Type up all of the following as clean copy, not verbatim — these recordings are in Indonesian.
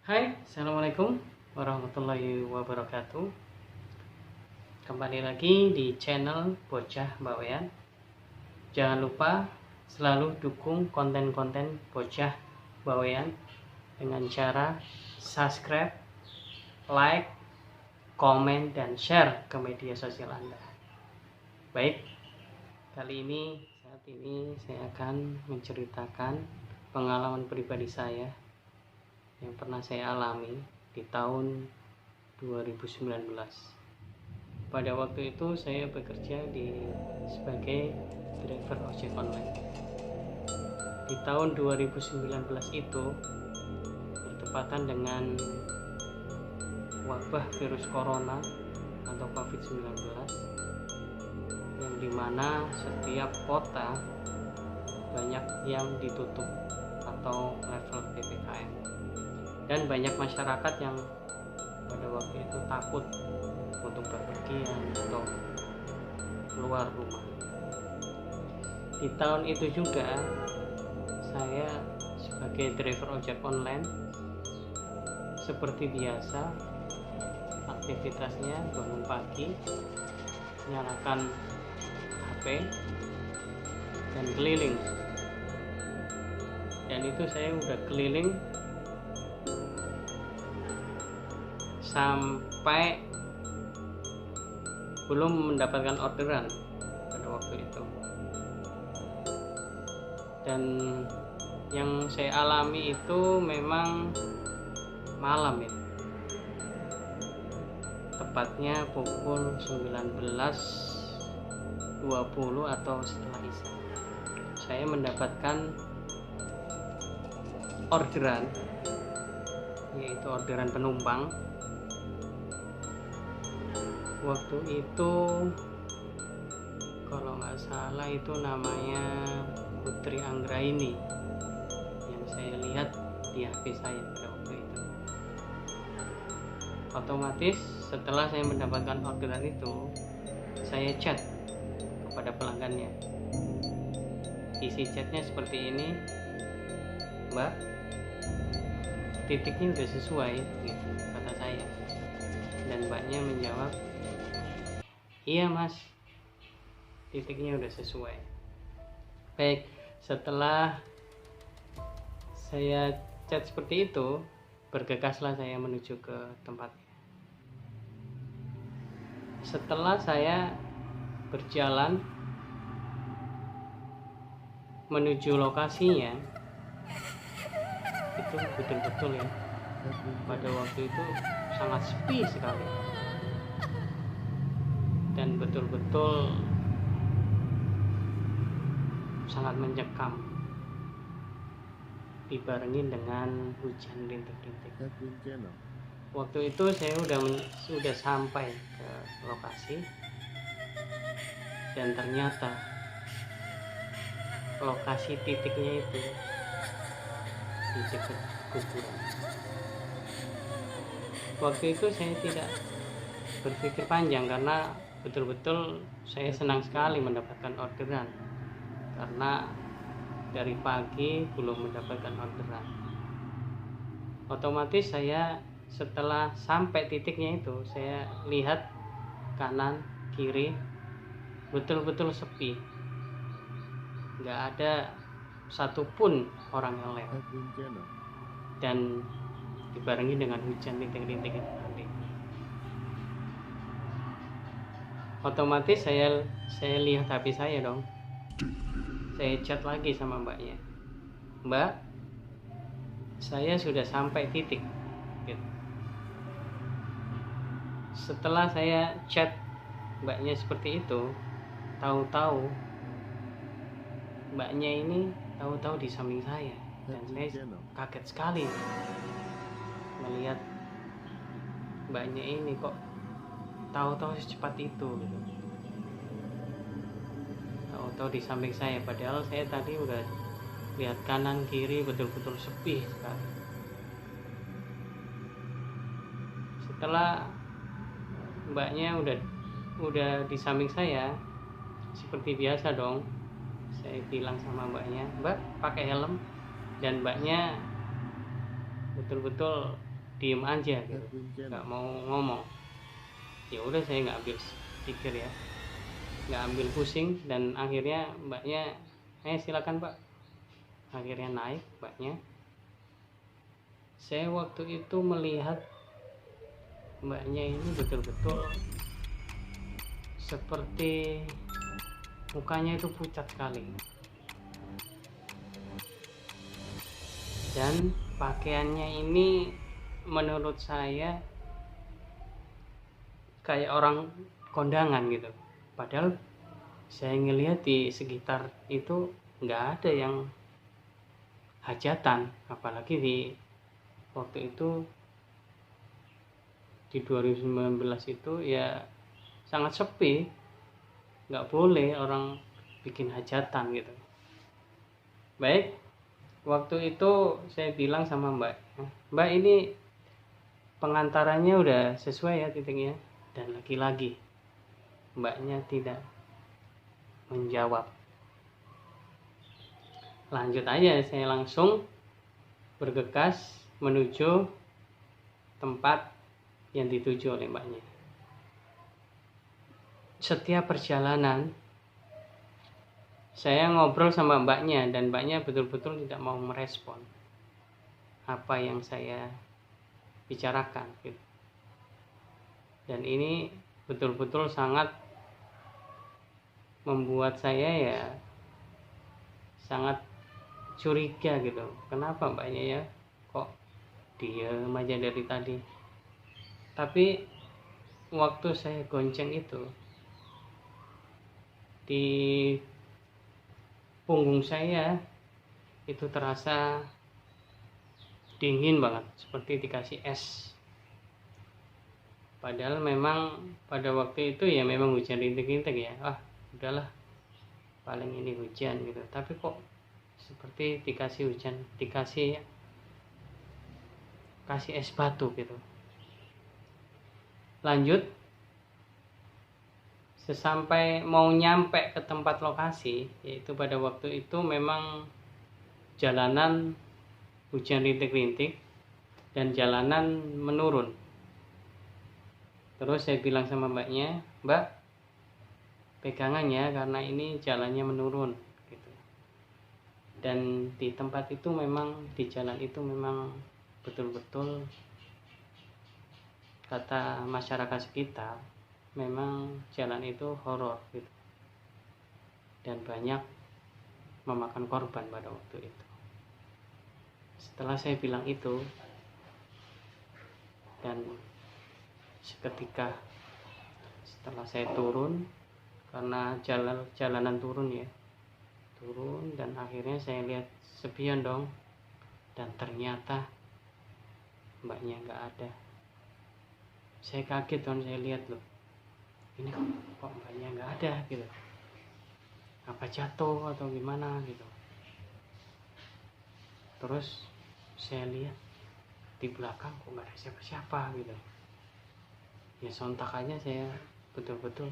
Hai, Assalamualaikum warahmatullahi wabarakatuh. Kembali lagi di channel Bocah Bawean. Jangan lupa selalu dukung konten-konten Bocah Bawean dengan cara subscribe, like, komen, dan share ke media sosial Anda. Baik, saat ini saya akan menceritakan pengalaman pribadi saya yang pernah saya alami di tahun 2019. Pada waktu itu saya bekerja sebagai driver ojek online. Di tahun 2019 itu bertepatan dengan wabah virus corona atau COVID-19, yang dimana setiap kota banyak yang ditutup atau level PPKM. Dan banyak masyarakat yang pada waktu itu takut untuk berpergian atau keluar rumah. Di tahun itu juga saya sebagai driver ojek online seperti biasa aktivitasnya bangun pagi, nyalakan HP dan keliling. Dan itu saya udah keliling sampai belum mendapatkan orderan pada waktu itu. Dan yang saya alami itu memang malam ya, tepatnya pukul 19.20 atau setelah isya. Saya mendapatkan orderan, yaitu orderan penumpang. Waktu itu kalau nggak salah itu namanya Putri Anggraini yang saya lihat di HP saya pada waktu itu. Otomatis setelah saya mendapatkan orderan itu, saya chat kepada pelanggannya. Isi chatnya seperti ini, Mbak, titiknya udah sesuai gitu, kata saya. Dan mbaknya menjawab, iya mas, titiknya udah sesuai. Baik, setelah saya chat seperti itu, bergegaslah saya menuju ke tempatnya. Setelah saya berjalan menuju lokasinya, itu betul-betul ya, pada waktu itu sangat sepi sekali dan betul-betul sangat mencekam, dibarengi dengan hujan rintik-rintik. Waktu itu saya sudah sampai ke lokasi, dan ternyata lokasi titiknya itu di dekat kuburan. Waktu itu saya tidak berpikir panjang karena betul-betul saya senang sekali mendapatkan orderan, karena dari pagi belum mendapatkan orderan. Otomatis saya setelah sampai titiknya itu, saya lihat kanan kiri betul-betul sepi, nggak ada satupun orang yang lewat, dan dibarengi dengan hujan rintik-rintik itu tadi. Otomatis saya lihat HP saya dong. Saya chat lagi sama mbaknya, Mbak, saya sudah sampai titik gitu. Setelah saya chat mbaknya seperti itu, tahu-tahu mbaknya ini tahu-tahu di samping saya, dan saya kaget sekali melihat mbaknya ini kok tahu-tahu secepat itu gitu. Tahu-tahu di samping saya, padahal saya tadi udah lihat kanan kiri betul-betul sepi sekali. Setelah mbaknya udah di samping saya, seperti biasa dong, saya bilang sama mbaknya, Mbak pakai helm. Dan mbaknya betul-betul diem aja gitu, nggak mau ngomong. Ya udah saya nggak ambil pikir ya, nggak ambil pusing, dan akhirnya mbaknya silakan pak. Akhirnya naik mbaknya. Saya waktu itu melihat mbaknya ini betul-betul seperti mukanya itu pucat sekali, dan pakaiannya ini menurut saya kayak orang kondangan gitu. Padahal saya ngelihat di sekitar itu nggak ada yang hajatan, apalagi di waktu itu di 2019 itu ya sangat sepi, nggak boleh orang bikin hajatan gitu. Baik, waktu itu saya bilang sama mbak ini pengantarannya udah sesuai ya titiknya, dan lagi-lagi mbaknya tidak menjawab. Lanjut aja, saya langsung bergegas menuju tempat yang dituju oleh mbaknya. Setiap perjalanan saya ngobrol sama mbaknya, dan mbaknya betul-betul tidak mau merespon apa yang saya bicarakan gitu. Dan ini betul-betul sangat membuat saya ya sangat curiga gitu. Kenapa mbaknya ya kok diem aja dari tadi. Tapi waktu saya gonceng itu, di punggung saya itu terasa dingin banget, seperti dikasih es. Padahal memang pada waktu itu ya memang hujan rintik-rintik ya, udahlah paling ini hujan gitu. Tapi kok seperti dikasih hujan, dikasih es batu gitu. Lanjut, sesampai mau nyampe ke tempat lokasi, yaitu pada waktu itu memang jalanan hujan rintik-rintik dan jalanan menurun. Terus saya bilang sama mbaknya, mbak pegangan ya karena ini jalannya menurun gitu. Dan di tempat itu memang, di jalan itu memang betul-betul kata masyarakat sekitar, memang jalan itu horor gitu, dan banyak memakan korban pada waktu itu. Setelah saya bilang itu, dan seketika setelah saya turun, karena jalanan turun ya, dan akhirnya saya lihat sepian dong, dan ternyata mbaknya nggak ada. Saya kaget dong, saya lihat loh, ini kok mbaknya nggak ada gitu, apa jatuh atau gimana gitu. Terus saya lihat di belakang kok nggak ada siapa-siapa gitu. Ya sontak aja saya betul-betul,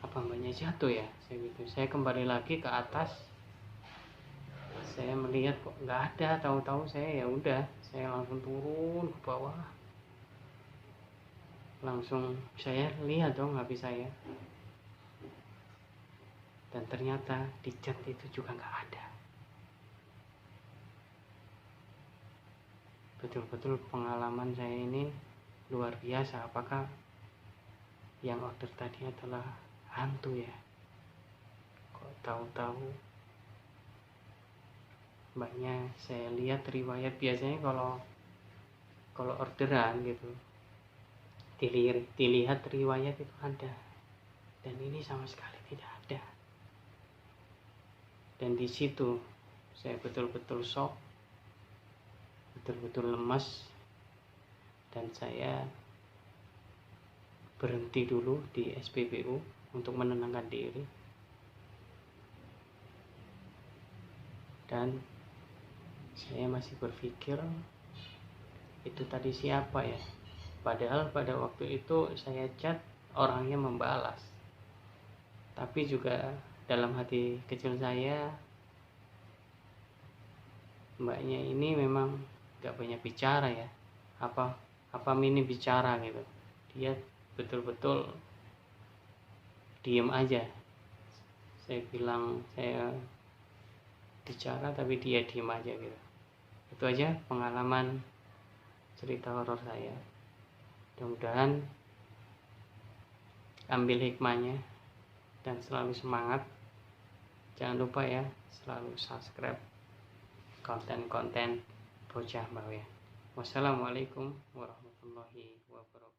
apa mbaknya jatuh ya, saya gitu. Saya kembali lagi ke atas, saya melihat kok nggak ada. Tahu-tahu saya ya udah, saya langsung turun ke bawah, langsung saya lihat dong HP saya, dan ternyata di chat itu juga nggak ada. Betul-betul pengalaman saya ini luar biasa. Apakah yang order tadi adalah hantu ya? Kok tahu-tahu mbaknya saya lihat riwayat. Biasanya kalau orderan gitu dilihat riwayat itu ada, dan ini sama sekali tidak ada. Dan di situ saya betul-betul shock, betul-betul lemas, dan saya berhenti dulu di SPBU untuk menenangkan diri. Dan saya masih berpikir, itu tadi siapa ya? Padahal pada waktu itu saya chat, orangnya membalas. Tapi juga dalam hati kecil saya, mbaknya ini memang nggak banyak bicara ya, apa mini bicara gitu, dia betul-betul diem aja. Saya bilang saya bicara tapi dia diem aja gitu. Itu aja pengalaman cerita horor saya. Mudah-mudahan ambil hikmahnya dan selalu semangat. Jangan lupa ya, selalu subscribe konten-konten bocah bawah. Wassalamualaikum warahmatullahi wabarakatuh.